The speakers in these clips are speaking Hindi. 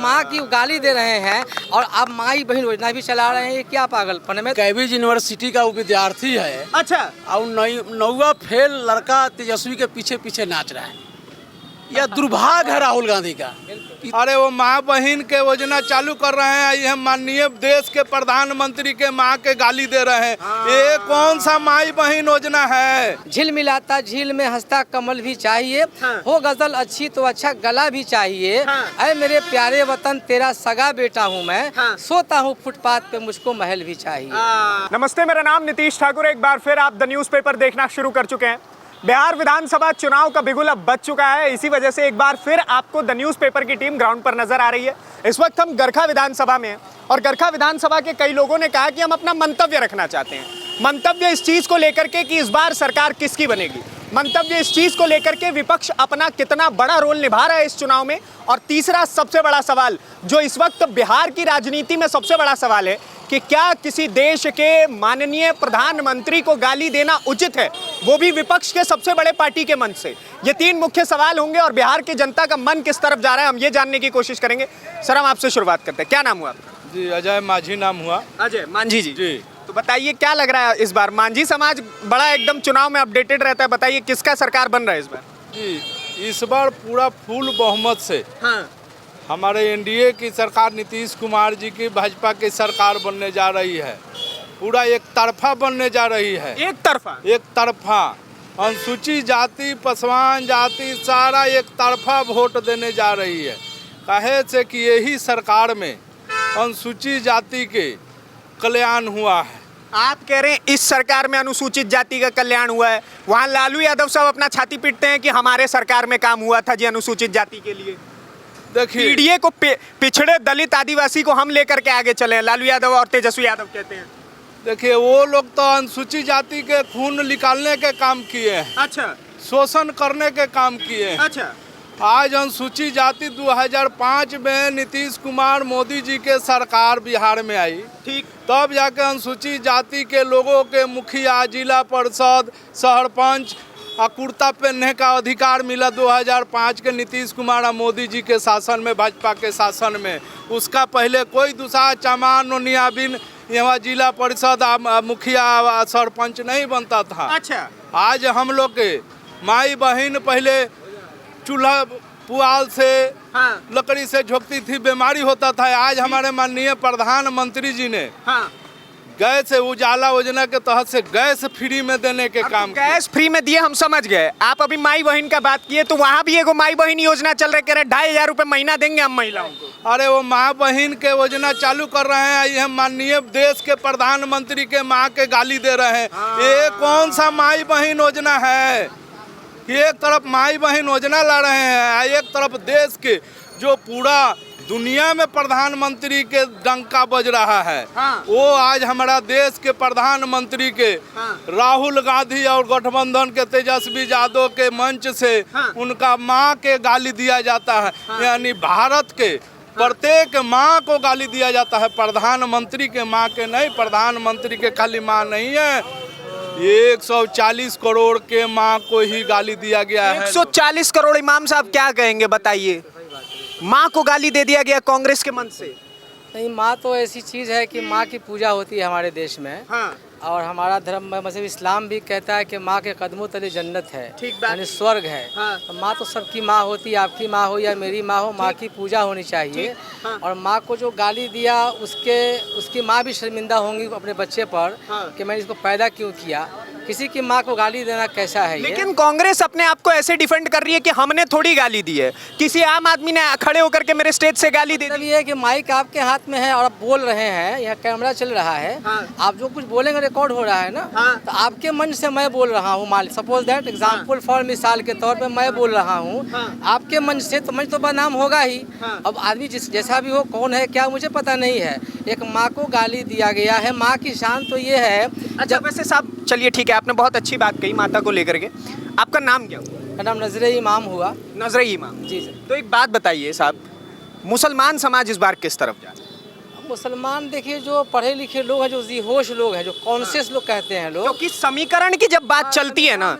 माँ की गाली दे रहे हैं और आप माई बहन योजना भी चला रहे हैं, ये क्या पागलपन है। कैब्रिज यूनिवर्सिटी का वो विद्यार्थी है। अच्छा। और नौवा फेल लड़का तेजस्वी के पीछे पीछे नाच रहा है। यह दुर्भाग्य है राहुल गांधी का। अरे वो माँ बहन के योजना चालू कर रहे हैं, ये माननीय देश के प्रधानमंत्री के माँ के गाली दे रहे हैं। ये कौन सा माई बहन योजना है? झील मिलाता झील में हंसता कमल भी चाहिए, हो गजल अच्छी तो अच्छा गला भी चाहिए। अरे मेरे प्यारे वतन तेरा सगा बेटा हूँ मैं, सोता हूँ फुटपाथ पे मुझको महल भी चाहिए। नमस्ते, मेरा नाम नीतीश ठाकुर। एक बार फिर आप द न्यूज़पेपर देखना शुरू कर चुके हैं। बिहार विधानसभा चुनाव का बिगुल अब बज चुका है, इसी वजह से एक बार फिर आपको द न्यूज़पेपर की टीम ग्राउंड पर नजर आ रही है। इस वक्त हम गरखा विधानसभा में हैं और गरखा विधानसभा के कई लोगों ने कहा कि हम अपना मंतव्य रखना चाहते हैं। मंतव्य इस चीज़ को लेकर के कि इस बार सरकार किसकी बनेगी, मंतव्य इस चीज़ को लेकर के विपक्ष अपना कितना बड़ा रोल निभा रहा है इस चुनाव में, और तीसरा सबसे बड़ा सवाल जो इस वक्त बिहार की राजनीति में सबसे बड़ा सवाल है कि क्या किसी देश के माननीय प्रधानमंत्री को गाली देना उचित है, वो भी विपक्ष के सबसे बड़े पार्टी के मन से। ये तीन मुख्य सवाल होंगे और बिहार की जनता का मन किस तरफ जा रहा है हम ये जानने की कोशिश करेंगे। सर, हम आपसे शुरुआत करते हैं। क्या नाम हुआ आपका? जी, अजय मांझी नाम हुआ। अजय मांझी जी। जी, तो बताइए क्या लग रहा है इस बार? मांझी समाज बड़ा एकदम चुनाव में अपडेटेड रहता है, बताइए किसका सरकार बन रहा है इस बार? जी, इस बार पूरा फुल बहुमत से हाँ। हमारे एनडीए की सरकार, नीतीश कुमार जी की भाजपा की सरकार बनने जा रही है। पूरा एक तरफा बनने जा रही है। एक तरफा? एक तरफा। अनुसूचित जाति, पसवान जाति सारा एक तरफा वोट देने जा रही है। कहे से कि यही सरकार में अनुसूचित जाति के कल्याण हुआ है। आप कह रहे हैं इस सरकार में अनुसूचित जाति का कल्याण हुआ है, वहाँ लालू यादव साहब अपना छाती पीटते हैं कि हमारे सरकार में काम हुआ था जी अनुसूचित जाति के लिए। देखिए, पीडीए को पिछड़े दलित आदिवासी को हम लेकर के आगे चले हैं, लालू यादव और तेजस्वी यादव कहते हैं। देखिए वो लोग तो अनुसूचित जाति के खून निकालने के काम किए हैं। अच्छा। शोषण करने के काम किए हैं। अच्छा। आज अनुसूचित जाति 2005 में नीतीश कुमार मोदी जी के सरकार बिहार में आई, ठीक, तब जाके अनुसूचित जाति के लोगों के मुखिया, जिला परिषद, सरपंच कुर्ता पहनने का अधिकार मिला 2005 के नीतीश कुमार और मोदी जी के शासन में, भाजपा के शासन में। उसका पहले कोई दूसरा चमान नोनियाबिन यहाँ जिला परिषद मुखिया सरपंच नहीं बनता था। अच्छा। आज हम लोग के माई बहन पहले चूल्हा पुआल से, हाँ, लकड़ी से झोंकती थी, बीमारी होता था। आज हमारे माननीय प्रधानमंत्री जी ने हाँ, गैस उजाला योजना के तहत से गैस फ्री में देने के काम किए। गैस फ्री में दिए, हम समझ गए। आप अभी माई बहन का बात किए तो वहाँ भी एगो माई बहन योजना चल रही, कह रहे 2,500 रुपये महीना देंगे हम महिलाओं को। अरे वो माँ बहन के योजना चालू कर रहे हैं, ये माननीय देश के प्रधानमंत्री के माँ के गाली दे रहे हैं। ये कौन सा माई बहन योजना है? एक तरफ माई बहन योजना ला रहे हैं, एक तरफ देश के जो पूरा दुनिया में प्रधानमंत्री के डंका बज रहा है। हाँ। वो आज हमारा देश के प्रधानमंत्री के राहुल गांधी और गठबंधन के तेजस्वी यादव के मंच से उनका माँ के गाली दिया जाता है। यानी भारत के प्रत्येक माँ को गाली दिया जाता है, प्रधानमंत्री के माँ के नहीं। प्रधानमंत्री के खाली माँ नहीं है, 140 करोड़ के माँ को ही गाली दिया गया है। 140 करोड़। इमाम साहब क्या कहेंगे बताइए? माँ को गाली दे दिया गया कांग्रेस के मन से। नहीं, माँ तो ऐसी चीज़ है कि माँ की पूजा होती है हमारे देश में। हाँ। और हमारा धर्म मतलब इस्लाम भी कहता है कि माँ के कदमों तले जन्नत है, ठीक बात। यानी स्वर्ग है। हाँ। तो माँ तो सबकी माँ होती है, आपकी माँ हो या मेरी माँ हो, माँ की पूजा होनी चाहिए। हाँ। और माँ को जो गाली दिया उसकी माँ भी शर्मिंदा होंगी अपने बच्चे पर। हाँ। कि मैंने इसको पैदा क्यों किया। किसी की माँ को गाली देना कैसा है ये? लेकिन कांग्रेस अपने आप को ऐसे डिफेंड कर रही है कि हमने थोड़ी गाली दी है, किसी आम आदमी ने खड़े होकर के मेरे स्टेज से गाली दे दी। मतलब ये है कि माइक आपके हाथ में है और आप बोल रहे हैं, यहाँ कैमरा चल रहा है। हाँ। आप जो कुछ बोलेंगे रिकॉर्ड हो रहा है ना। हाँ। तो आपके मन से मैं बोल रहा हूँ, मान सपोज दैट एग्जाम्पल फॉर मिसाल के तौर पे मैं बोल रहा हूँ। हाँ। आपके मन से तो मुझे तो बदनाम होगा ही। हाँ। अब आदमी जैसा भी हो, कौन है क्या मुझे पता नहीं है। एक माँ को गाली दिया गया है, माँ की शान तो ये है। अच्छा, वैसे साहब चलिए ठीक है, आपने बहुत अच्छी बात कही माता को लेकर के। आपका नाम क्या हुआ? मेरा नाम नजरे इमाम हुआ। नजरे इमाम जी सर। तो एक बात बताइए साहब, मुसलमान समाज इस बार किस तरफ जा रहा है? मुसलमान देखिए, जो पढ़े लिखे लोग हैं, जो होश लोग हैं, जो कॉन्शियस लोग कहते हैं लोग। क्योंकि समीकरण की जब बात चलती है ना,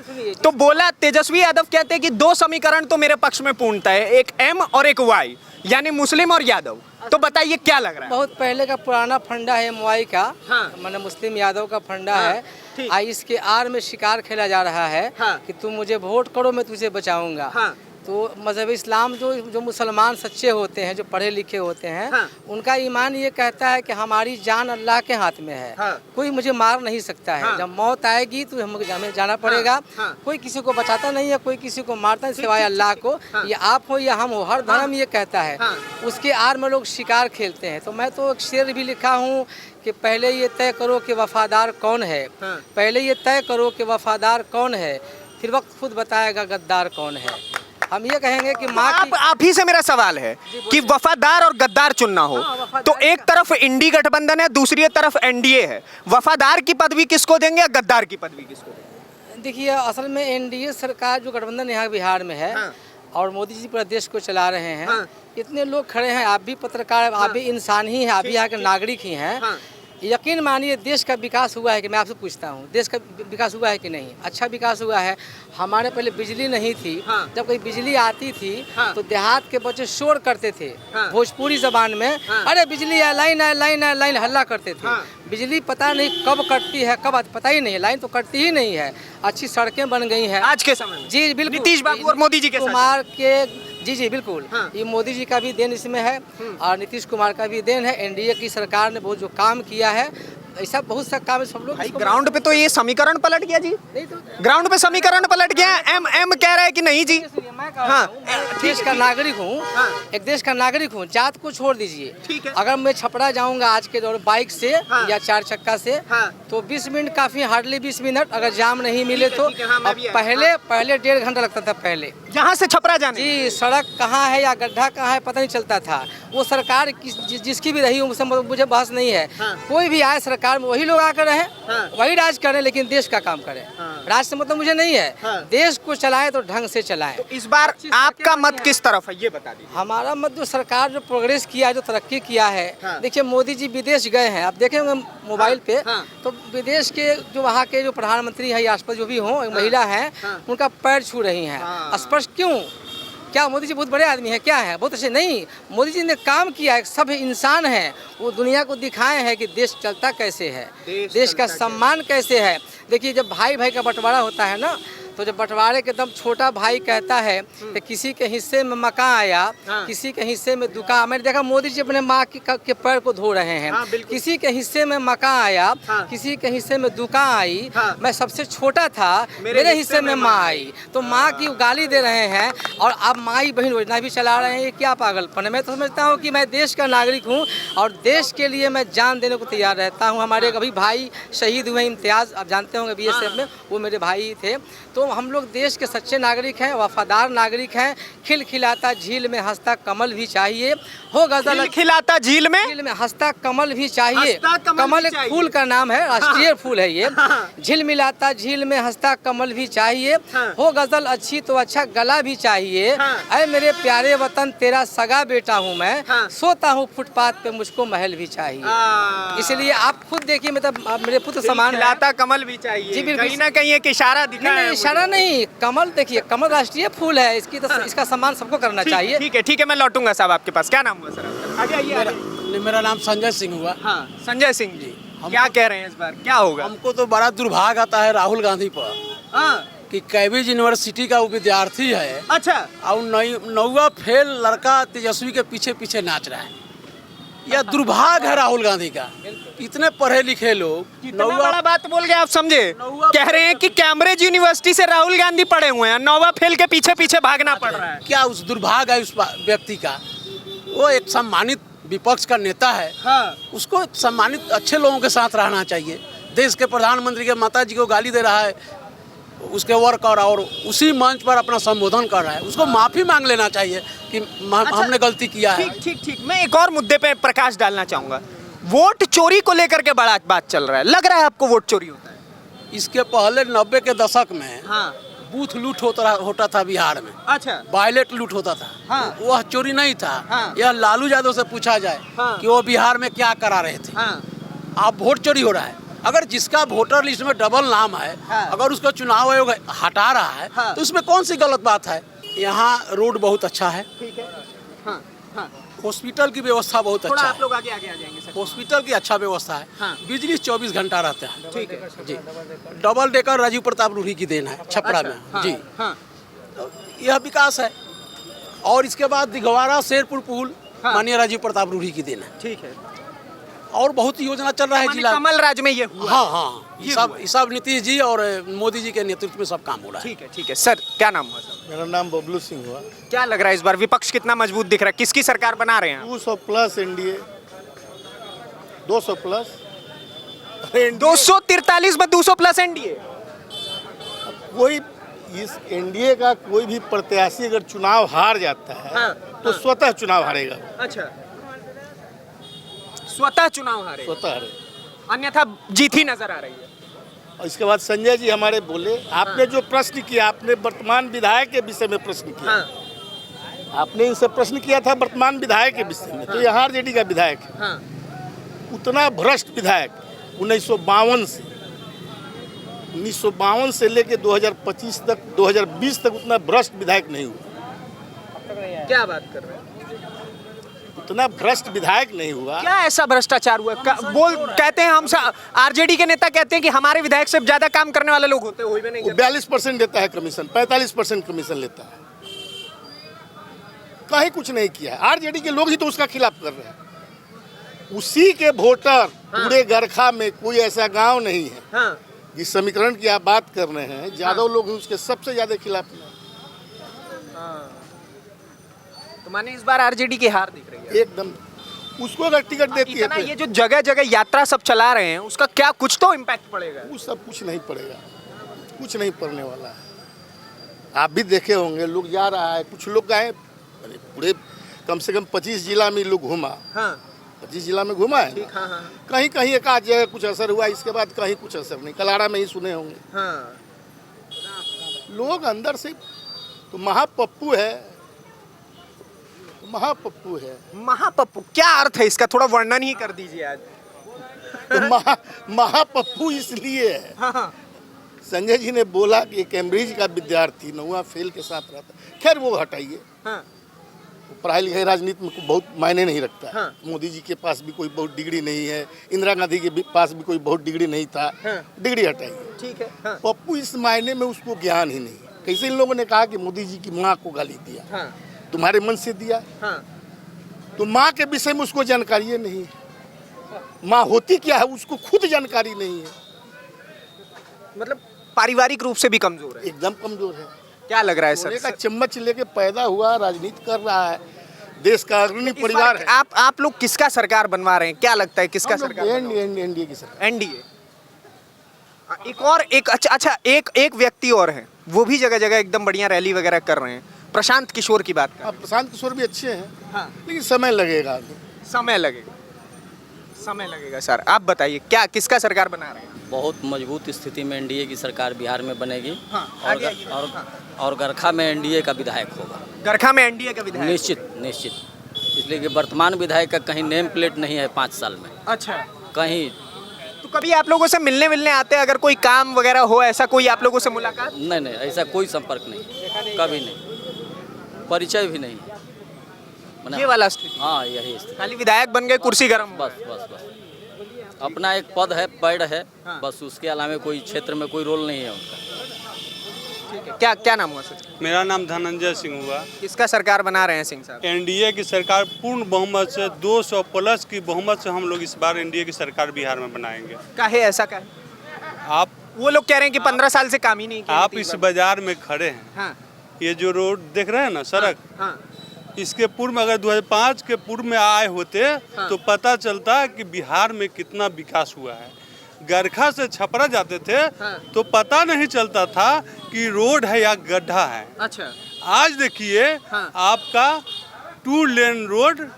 तो बोला तेजस्वी यादव कहते हैं कि 2 समीकरण तो मेरे पक्ष में पूर्णता है, एक M और एक Y। यानी मुस्लिम और यादव। तो बताइए क्या लग रहा है? बहुत पहले का पुराना फंडा है मुआई का, हाँ। मैंने मुस्लिम यादव का फंडा हाँ, है। ठीक। इसके आड़ में शिकार खेला जा रहा है हाँ। कि तुम मुझे वोट करो मैं तुझे बचाऊंगा। हाँ। तो मजहब इस्लाम जो मुसलमान सच्चे होते हैं, जो पढ़े लिखे होते हैं, हाँ। उनका ईमान ये कहता है कि हमारी जान अल्लाह के हाथ में है। हाँ। कोई मुझे मार नहीं सकता है। हाँ। जब मौत आएगी तो हमें जाना पड़ेगा। हाँ। कोई किसी को बचाता नहीं है, कोई किसी को मारता नहीं सिवाय अल्लाह को। हाँ। ये आप हो या हम हो, हर धर्म ये कहता है। हाँ। उसके आड़ में लोग शिकार खेलते हैं। तो मैं तो एक शेर भी लिखा हूँ कि पहले ये तय करो कि वफादार कौन है। हाँ। पहले ये तय करो कि वफादार कौन है, फिर वक्त खुद बताएगा गद्दार कौन है। हम ये कहेंगे कि माँ की आप ही से मेरा सवाल है कि वफादार और गद्दार चुनना हो, हाँ, वफादार तो एक तरफ इंडी गठबंधन है, दूसरी तरफ एनडीए है। वफादार की पदवी किसको देंगे या गद्दार की पदवी किसको देंगे? देखिए, असल में एनडीए सरकार जो गठबंधन यहाँ बिहार में है, हाँ। और मोदी जी पूरा देश को चला रहे हैं। हाँ। इतने लोग खड़े हैं, आप भी पत्रकार, आप भी इंसान ही हैं, आप भी यहाँ के नागरिक ही हैं। हाँ। यकीन मानिए देश का विकास हुआ है कि मैं आपसे पूछता हूँ, देश का विकास हुआ है कि नहीं? अच्छा विकास हुआ है। हमारे पहले बिजली नहीं थी। हाँ। जब कोई बिजली आती थी हाँ। तो देहात के बच्चे शोर करते थे। हाँ। भोजपुरी जबान में हाँ। अरे बिजली है, लाइन है, लाइन है, लाइन, हल्ला करते थे। हाँ। बिजली पता नहीं कब कटती है, कब पता ही नहीं है। लाइन तो कटती ही नहीं है। अच्छी सड़कें बन गई हैं आज के समय में जी बिल्कुल। नीतीश बाबू और मोदी जी के साथ। कुमार के जी बिल्कुल। हाँ। ये मोदी जी का भी देन इसमें है और नीतीश कुमार का भी देन है। एनडीए की सरकार ने बहुत जो काम किया है, ऐसा बहुत सा काम है, सब लोग भाई इसको ग्राउंड पे तो ये समीकरण पलट गया जी। नहीं तो ग्राउंड पे समीकरण पलट गया। एम कह रहा है कि नहीं जी। सुनिए, मैं कह हाँ। रहा हूँ, मैं एक देश का नागरिक हूँ। हाँ। एक देश का नागरिक हूँ, जात को छोड़ दीजिए। ठीक है। अगर मैं छपरा जाऊंगा आज के दौर बाइक से हाँ। या 4 चक्का से, हाँ। तो 20 मिनट काफी, हार्डली 20 मिनट। अगर जाम नहीं मिले तो ठीक है, हाँ, मैं अब भी आया। पहले 1.5 घंटा लगता था पहले। जहाँ से छपरा जाने जी, सड़क कहाँ है या गड्ढा कहाँ है पता नहीं चलता था। वो सरकार जिसकी भी रही मुझसे मुझे बहस नहीं है। हाँ। कोई भी आए सरकार में वही लोग आकर रहे, हाँ। वही राज करें, लेकिन देश का काम करें। हाँ। राज से मतलब मुझे नहीं है। हाँ। देश को चलाएं तो ढंग से चलाएं। तो इस बार अच्छी सड़कें आपका बनी मत हैं। किस तरफ है ये बता दीजिए। हमारा मत जो सरकार जो प्रोग्रेस किया है, जो तरक्की किया है। हाँ। देखिए, मोदी जी विदेश गए हैं, आप देखे होंगे मोबाइल पे। हाँ। तो विदेश के जो वहाँ के जो प्रधानमंत्री है या राष्ट्रपति जो भी हों, एक महिला है, हाँ। उनका पैर छू रही हैं। हाँ। स्पष्ट क्यों? क्या मोदी जी बहुत बड़े आदमी हैं? क्या है बहुत अच्छे? नहीं, मोदी जी ने काम किया है। सब इंसान हैं, वो दुनिया को दिखाए हैं कि देश चलता कैसे है, देश का सम्मान कैसे है। देखिए, जब भाई भाई का बंटवारा होता है ना, तो जब बंटवारे के दम छोटा भाई कहता है कि किसी के हिस्से में मकान आया, हाँ। किसी के हिस्से में दुकान। मैंने देखा मोदी जी अपने माँ के पैर को धो रहे हैं। हाँ, बिल्कुल। किसी के हिस्से में मकान आया, हाँ। किसी के हिस्से में दुकान आई। हाँ। मैं सबसे छोटा था, मेरे हिस्से में माँ आई। तो माँ की गाली दे रहे हैं और अब माई बहन योजना भी चला रहे हैं। ये क्या पागलपन है? मैं तो समझता हूँ कि मैं देश का नागरिक हूँ और देश के लिए मैं जान देने को तैयार रहता हूँ। हमारे अभी भाई शहीद हुए, इम्तियाज़, आप जानते होंगे BSF में, वो मेरे भाई थे। तो हम लोग देश के सच्चे नागरिक हैं, वफादार नागरिक हैं। खिलखिलाता झील में हंसता कमल भी चाहिए, हो गजल खिलाता झील में झील में हंसता कमल भी चाहिए। हंसता कमल कमल भी एक चाहिए। फूल का नाम है, राष्ट्रीय फूल है ये। हाँ। झील मिलाता झील में हंसता कमल भी चाहिए। हाँ। हो गजल अच्छी तो अच्छा गला भी चाहिए। हाँ। ऐ मेरे प्यारे वतन तेरा सगा बेटा हूँ मैं, हाँ। सोता हूँ फुटपाथ पे मुझको महल भी चाहिए। इसलिए आप खुद देखिए, मतलब आप मेरे पुत्र समान हैं। खिलाता कमल भी चाहिए। जी, बिल्कुल। कहीं ना कहीं एक इशारा दिखा है नहीं, मुझे। इशारा नहीं, कमल देखिए, कमल राष्ट्रीय फूल है। इसका सम्मान सबको करना चाहिए। ठीक है, मैं लौटूंगा साहब आपके पास। क्या नाम हुआ सर आपका? आगे आइए, आगे। मेरा नाम संजय सिंह हुआ। हाँ, संजय सिंह जी, क्या कह रहे हैं इस बार, क्या होगा? हमको तो बड़ा दुर्भाग्य आता है राहुल गांधी पर हाँ, कि कैम्ब्रिज यूनिवर्सिटी का वो विद्यार्थी है अच्छा, और नौवा फेल लड़का तेजस्वी के पीछे पीछे नाच रहा है। यह दुर्भाग्य है राहुल गांधी का। इतने पढ़े लिखे लोग इतना बड़ा बात बोल गए आप, समझे? कह रहे हैं कि कैम्ब्रिज यूनिवर्सिटी से राहुल गांधी पढ़े हुए हैं, नौवा फेल के पीछे पीछे भागना पड़ रहा है। क्या उस दुर्भाग्य है उस व्यक्ति का? वो एक सम्मानित विपक्ष का नेता है। हाँ, उसको सम्मानित अच्छे लोगों के साथ रहना चाहिए। देश के प्रधानमंत्री के माता जी को गाली दे रहा है, उसके वर्कर, और उसी मंच पर अपना संबोधन कर रहा है। उसको माफी मांग लेना चाहिए कि हमने गलती किया है। ठीक। मैं एक और मुद्दे पे प्रकाश डालना चाहूंगा। वोट चोरी को लेकर के बड़ा बात चल रहा है, लग रहा है आपको वोट चोरी होता है? इसके पहले 90 के दशक में हाँ, बूथ लूट होता था बिहार में। अच्छा, बैलेट लूट होता था। हाँ। वह चोरी नहीं था। हाँ। यह लालू यादव से पूछा जाए हाँ। कि वो बिहार में क्या करा रहे थे। हाँ, अब वोट चोरी हो रहा है। अगर जिसका वोटर लिस्ट में डबल नाम है, हाँ। अगर उसका चुनाव आयोग हटा रहा है, हाँ। तो उसमें कौन सी गलत बात है? यहाँ रोड बहुत अच्छा है। ठीक है। हाँ, हाँ। हॉस्पिटल की व्यवस्था बहुत थोड़ा अच्छा आप है। लोग आगे आगे आ जाएंगे सर। हॉस्पिटल की अच्छा व्यवस्था है। हाँ। बिजली 24 घंटा रहता है। ठीक है जी, डबल डेकर राजीव प्रताप रूढ़ी की देन है छपरा अच्छा, में। हाँ, जी, हाँ तो यह विकास है। और इसके बाद दिघवाड़ा शेरपुर पुल हाँ। माननीय राजीव प्रताप रूढ़ी की देन है। ठीक है। और बहुत योजना चल रहा है माने जिला। कमल राज में ये हुआ। हाँ हाँ, ये ये सब नीतीश जी और मोदी जी के नेतृत्व में सब काम हो रहा है। ठीक है सर, क्या नाम हुआ सर? मेरा नाम बबलू सिंह हुआ। क्या लग रहा है इस बार विपक्ष कितना मजबूत दिख रहा है? किसकी सरकार बना रहे हैं? 200 प्लस एनडीए, 200 प्लस 243 में 200 प्लस एनडीए। कोई इस एनडीए का कोई भी प्रत्याशी अगर चुनाव हार जाता है हाँ, तो स्वतः चुनाव हारेगा, अच्छा, स्वतः चुनाव हारे, स्वतः हारेगा। अन्यथा जीत ही नजर आ रही है। और इसके बाद संजय जी हमारे बोले, आपने जो प्रश्न किया, आपने वर्तमान विधायक के विषय में प्रश्न किया। हाँ, आपने इनसे प्रश्न किया था वर्तमान विधायक के विषय में, तो ये आरजेडी का विधायक है। हाँ, उतना भ्रष्ट विधायक 1952 से लेके 2025 तक 2020 तक उतना भ्रष्ट विधायक नहीं हुआ। क्या बात कर रहे हैं? उतना भ्रष्ट विधायक नहीं हुआ। क्या ऐसा भ्रष्टाचार हुआ? कहते हैं हम आरजेडी के नेता कहते हैं कि हमारे विधायक से ज्यादा काम करने वाले लोग होते हैं, वही में नहीं वो करते। 42% देता है कमीशन, 45% कमीशन लेता है। कहीं कुछ नहीं किया है। आरजेडी के लोग ही तो उसका खिलाफ कर रहे हैं। उसी के वोटर पूरे गरखा में कोई ऐसा गांव नहीं है हाँ, जिस समीकरण की आप बात कर रहे हैं, यादव लोग ही उसके सबसे ज्यादा खिलाफ हैं। तो माने इस बार आरजेडी की हार दिख रही है। एकदम। उसको अगर टिकट देती है इतना तो ये जो जगह जगह यात्रा सब चला रहे हैं, उसका क्या कुछ तो इम्पैक्ट पड़ेगा? वो सब कुछ नहीं पड़ेगा, कुछ नहीं पड़ने वाला है। आप भी देखे होंगे, लोग जा रहा है, कुछ लोग गए, अरे पूरे कम से कम 25 जिला में लोग घूमा। हाँ, 25 जिला में घुमा है। हाँ, हाँ, कहीं कहीं एक आध जगह कुछ असर हुआ, इसके बाद कहीं कुछ असर नहीं। कलाड़ा में ही सुने होंगे। हाँ। लोग अंदर से तो महापप्पू है, तो महापप्पू है। महापप्पू क्या अर्थ है इसका? थोड़ा वर्णन ही कर दीजिए आज। तो महापप्पू इसलिए है, हाँ, हाँ, संजय जी ने बोला कि कैम्ब्रिज का विद्यार्थी 9वां फेल के साथ रहता। खैर वो हटाइए, हाँ, पढ़ाई लिखाई राजनीति में बहुत मायने नहीं रखता है। हाँ। मोदी जी के पास भी कोई बहुत डिग्री नहीं है, इंदिरा गांधी के पास भी कोई बहुत डिग्री नहीं था। हाँ। डिग्री हटाइए। ठीक है। हाँ, पप्पू इस मायने में उसको ज्ञान ही नहीं। कैसे इन लोगों ने कहा कि मोदी जी की माँ को गाली दिया, हाँ, तुम्हारे मन से दिया, हाँ, तो माँ के विषय में उसको जानकारी नहीं है। माँ होती क्या है उसको खुद जानकारी नहीं है। मतलब पारिवारिक रूप से भी कमजोर है। एकदम कमजोर है। क्या लग रहा है सोने सर? का चम्मच लेके पैदा हुआ, राजनीति कर रहा है, देश का अग्रणी परिवार है। आप लोग किसका सरकार बनवा रहे हैं? क्या लगता है किसका सरकार? एनडीए की सरकार। एनडीए। एक अच्छा एक व्यक्ति और है, वो भी जगह जगह एकदम बढ़िया रैली वगैरह कर रहे हैं। प्रशांत किशोर की बात कर। प्रशांत किशोर भी अच्छे हैं, हाँ, लेकिन समय लगेगा। समय लगेगा सर। आप बताइए क्या किसका सरकार बना रहे हैं? बहुत मजबूत स्थिति में एनडीए की सरकार बिहार में बनेगी। हाँ, आगे आइए। और गरखा में एनडीए का विधायक होगा। गरखा में एनडीए का विधायक? निश्चित। इसलिए कि वर्तमान विधायक का कहीं नेम प्लेट नहीं है 5 साल में अच्छा। कहीं। तो कभी आप लोगों से मिलने आते हैं, अगर कोई काम वगैरह हो, ऐसा कोई आप लोगों से मुलाकात? नहीं, ऐसा कोई संपर्क नहीं, कभी नहीं, परिचय भी नहीं। ये वाला स्थिति? हाँ, यही स्थिति। खाली विधायक बन गए, कुर्सी गर्म। बस अपना एक पद है, पैड है, हाँ। बस उसके अलावा कोई क्षेत्र में कोई रोल नहीं है उनका। ठीक है। क्या नाम हुआ सर? मेरा नाम धनंजय सिंह हुआ। किसका सरकार बना रहे हैं सिंह साहब? एनडीए की सरकार पूर्ण बहुमत से 200 प्लस की बहुमत से हम लोग इस बार एनडीए की सरकार बिहार में बनाएंगे। काहे ऐसा काहे? आप वो लोग कह रहे हैं कि 15 साल से काम ही नहीं किया। आप इस बाजार में खड़े हैं, हाँ, ये जो रोड देख रहे हैं ना, सड़क, हाँ, इसके पूर्व में अगर 2005 के पूर्व में आए होते तो पता चलता कि बिहार में कितना विकास हुआ है। गरखा से छपरा जाते थे तो पता नहीं चलता था कि रोड है या गड्ढा है। अच्छा। आज देखिए आपका 2 लेन रोड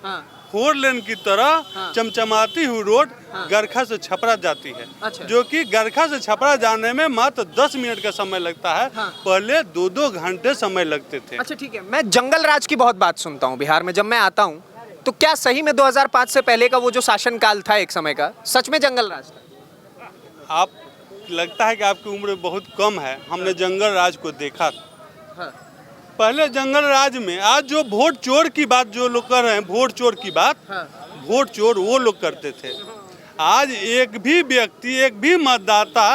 4 लेन की तरह चमचमाती हुई रोड गरखा से छपरा जाती है। अच्छा। जो कि गरखा से छपरा जाने में मात्र 10 मिनट का समय लगता है। पहले 2-2 घंटे समय लगते थे। अच्छा, ठीक है। मैं जंगल राज की बहुत बात सुनता हूँ बिहार में, जब मैं आता हूँ तो क्या सही में 2005 से पहले का वो जो शासन काल था एक समय का, सच में जंगल राज था? आप लगता है कि आपकी उम्र बहुत कम है, हमने जंगल राज को देखा। पहले जंगल राज में, आज जो वोट चोर की बात जो लोग कर रहे हैं, वोट चोर की बात, वोट चोर वो लोग करते थे। आज एक भी व्यक्ति, एक भी मतदाता,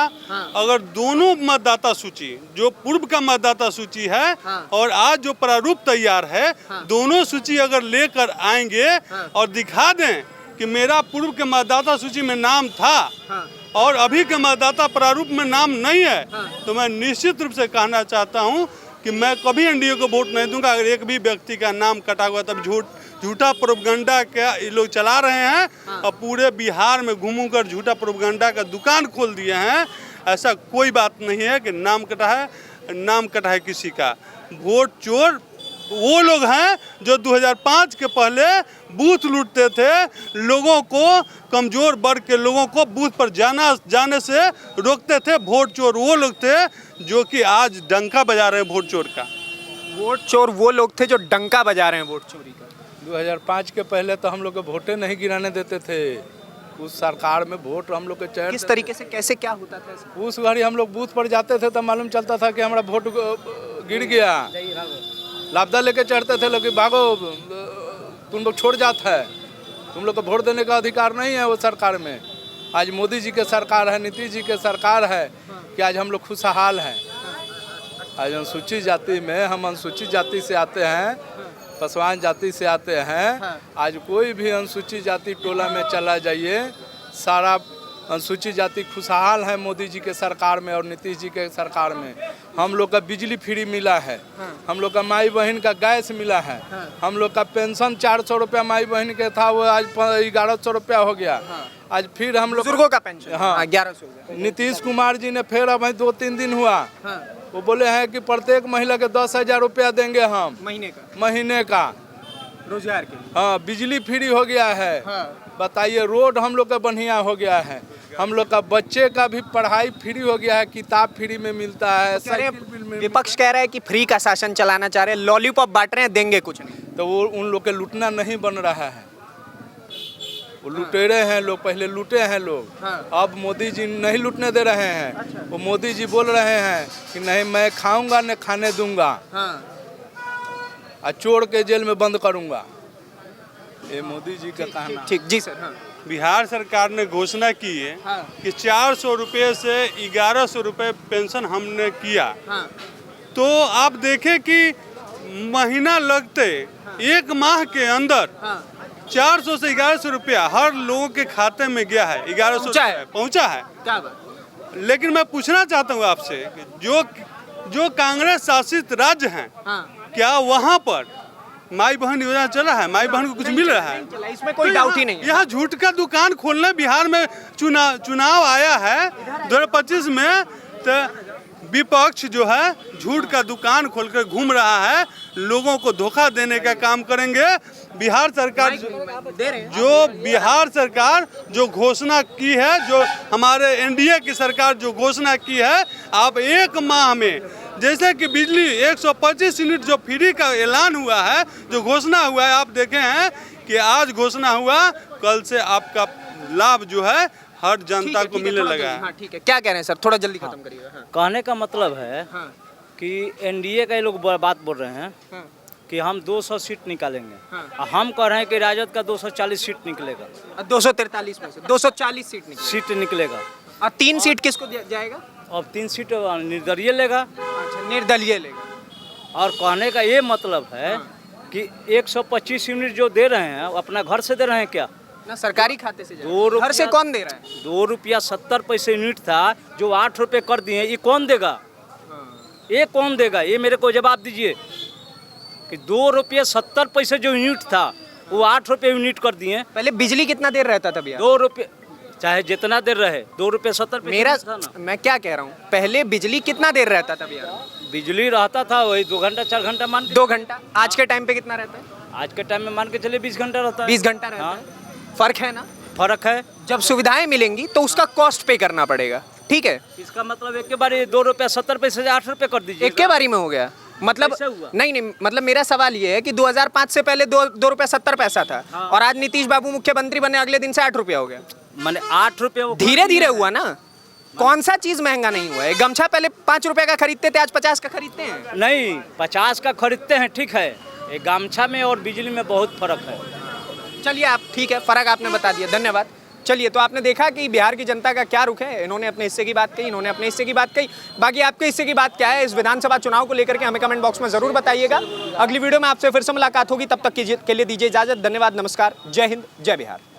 अगर दोनों मतदाता सूची, जो पूर्व का मतदाता सूची है और आज जो प्रारूप तैयार है, दोनों सूची अगर लेकर आएंगे और दिखा दें कि मेरा पूर्व के मतदाता सूची में नाम था और अभी के मतदाता प्रारूप में नाम नहीं है, तो मैं निश्चित रूप से कहना चाहता हूं कि मैं कभी एनडीए को वोट नहीं दूंगा अगर एक भी व्यक्ति का नाम कटा हुआ। तब झूठा प्रोपगंडा का ये लोग चला रहे हैं और पूरे बिहार में घूम कर झूठा प्रोपगंडा का दुकान खोल दिए हैं। ऐसा कोई बात नहीं है कि नाम कटा है किसी का। वोट चोर वो लोग हैं जो 2005 के पहले बूथ लूटते थे, लोगों को, कमजोर वर्ग के लोगों को बूथ पर जाने से रोकते थे। वोट चोर वो लोग थे जो कि आज डंका बजा रहे हैं वोट चोर का। वोट चोर वो लोग थे जो डंका बजा रहे हैं वोट चोरी का। 2005 के पहले तो हम लोग को वोटें नहीं गिराने देते थे। उस सरकार में वोट हम लोग के चढ़, किस तरीके से, कैसे, क्या होता था? उस घड़ी हम लोग बूथ पर जाते थे तो मालूम चलता था कि हमारा वोट गिर गया। लापता लेके चढ़ते थे लोग, भागो तुम लोग छोड़ जाता है, तुम लोग को वोट देने का अधिकार नहीं है वो सरकार में। आज मोदी जी के सरकार है, नीतीश जी के सरकार है कि आज हम लोग खुशहाल हैं। आज अनुसूचित जाति में, हम अनुसूचित जाति से आते हैं, पसवान जाति से आते हैं। आज कोई भी अनुसूचित जाति टोला में चला जाइए, सारा अनुसूचित जाति खुशहाल है मोदी जी के सरकार में और नीतीश जी के सरकार में। हम लोग का बिजली फ्री मिला है, हम लोग का माई बहन का गैस मिला है, हम लोग का पेंशन 400 रुपया माई बहन के था, वो आज 1100 रुपया हो गया। आज फिर हम लोग बुजुर्गों का पेंशन 1100। नीतीश कुमार जी ने फिर अब 2-3 दिन हुआ, वो बोले हैं कि प्रत्येक महिला के 10,000 रुपया देंगे हम महीने का रोजगार के लिए। हाँ, बिजली फ्री हो गया है। बताइए, रोड हम लोग का बढ़िया हो गया है, हम लोग का बच्चे का भी पढ़ाई फ्री हो गया है, किताब फ्री में मिलता है। विपक्ष कह रहा है कि फ्री का शासन चलाना चाह रहे हैं, लॉलीपॉप बांट रहे हैं, देंगे कुछ नहीं। तो वो उन लोग के लूटना नहीं बन रहा है, वो लुटेरे हैं लोग, पहले लूटे हैं लोग। अब मोदी जी नहीं लूटने दे रहे हैं। वो मोदी जी बोल रहे हैं कि नहीं मैं खाऊंगा न खाने दूंगा, और चोर के जेल में बंद करूंगा। ये मोदी जी का कहना। ठीक जी सर। बिहार सरकार ने घोषणा की है कि 400 रुपये से 1100 रुपये पेंशन हमने किया। तो आप देखें कि महीना लगते एक माह के अंदर 400 से 1100 रुपया हर लोगों के खाते में गया है। 1100 पहुंचा है। लेकिन मैं पूछना चाहता हूं आपसे कि जो कांग्रेस शासित राज्य हैं, क्या वहां पर माई बहन योजना चला है? माई बहन को कुछ मिल रहा है? इसमें कोई डाउट ही नहीं। यहाँ झूठ का दुकान खोलने बिहार में चुनाव आया है 2025 में, तो विपक्ष जो है झूठ का दुकान खोलकर घूम रहा है, लोगों को धोखा देने का काम करेंगे। बिहार सरकार जो घोषणा की है, जो हमारे एनडीए की सरकार जो घोषणा की है, आप एक माह में, जैसे कि बिजली 125 यूनिट जो फ्री का ऐलान हुआ है, जो घोषणा हुआ है, आप देखे हैं कि आज घोषणा हुआ, कल से आपका लाभ जो है हर जनता को मिलने लगा है। ठीक है, क्या कह रहे हैं सर, थोड़ा जल्दी खत्म करिएगा। कहने का मतलब है कि एनडीए का ये लोग बात बोल रहे हैं कि हम 200 सीट निकालेंगे, हम कह रहे हैं कि राजद का 240 सीट निकलेगा। 243 में से 240 सीट निकलेगा। और 3 सीट किसको जाएगा? अब 3 सीट निर्दलीय लेगा। अच्छा, निर्दलीय लेगा। और कहने का ये मतलब है कि 125 यूनिट जो दे रहे हैं अपना घर से दे रहे हैं क्या? ना सरकारी खाते से। 2 रुपया घर से कौन दे रहा है? 2 रुपया 70 पैसे यूनिट था, जो 8 रुपये कर दिए, ये कौन देगा? ये कौन देगा? ये मेरे को जवाब दीजिए कि 2 रुपये 70 पैसे जो यूनिट था वो 8 रुपये यूनिट कर दिए। पहले बिजली कितना देर रहता था भैया? 2 रुपये, चाहे जितना देर रहे, 2 रुपये 70 पैसे। मेरा मैं क्या कह रहा हूँ, पहले बिजली कितना देर रहता था भैया? बिजली रहता था वही 2 घंटा 4 घंटा मान। 2 घंटा। आज के टाइम पे कितना रहता है? आज के टाइम में मान के चलिए 20 घंटा रहता है। 20 घंटा रहता है। फर्क है ना? फर्क है। जब सुविधाएं मिलेंगी तो उसका कॉस्ट पे करना पड़ेगा। ठीक है, इसका मतलब एक के बारी 2 रुपया 70 पैसे 8 रुपये कर दीजिए। एक के बारी में हो गया मतलब? नहीं, मतलब मेरा सवाल ये है कि 2005 से पहले 2 रुपया 70 पैसा था। और आज नीतीश बाबू मुख्यमंत्री बने, अगले दिन से 8 रुपया हो गया। मैंने 8 रुपये धीरे धीरे हुआ ना, कौन सा चीज महंगा नहीं हुआ है? गमछा पहले 5 रुपए का खरीदते थे, आज 50 का खरीदते हैं। नहीं 50 का खरीदते हैं, ठीक है, ये गामछा में और बिजली में बहुत फर्क है। चलिए आप ठीक है, फर्क आपने बता दिया, धन्यवाद। चलिए, तो आपने देखा कि बिहार की जनता का क्या रुख है। इन्होंने अपने हिस्से की बात कही, इन्होंने अपने हिस्से की बात कही, बाकी आपके हिस्से की बात क्या है इस विधानसभा चुनाव को लेकर के हमें कमेंट बॉक्स में जरूर बताइएगा। अगली वीडियो में आपसे फिर से मुलाकात होगी, तब तक के लिए दीजिए इजाजत। धन्यवाद, नमस्कार, जय हिंद, जय बिहार।